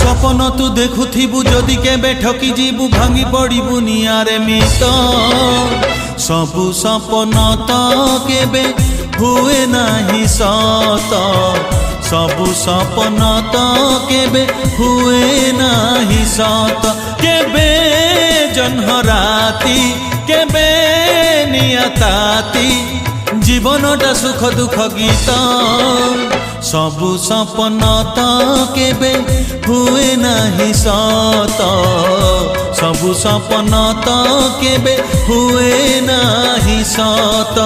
सपन तू देखुथिबु जदि केबे ठकी जीबु भांगी पड़िबु नियारे मित सबु सपन तो केबे हुए नाही सत सबु सपन तो केबे हुए नाही सत केबे जन्हराती केबे नियताती जीवनटा सुख दुख गीत सबु सपन तो केबे हुए नाही सत सबु सपन तो केबे हुए नाही सत।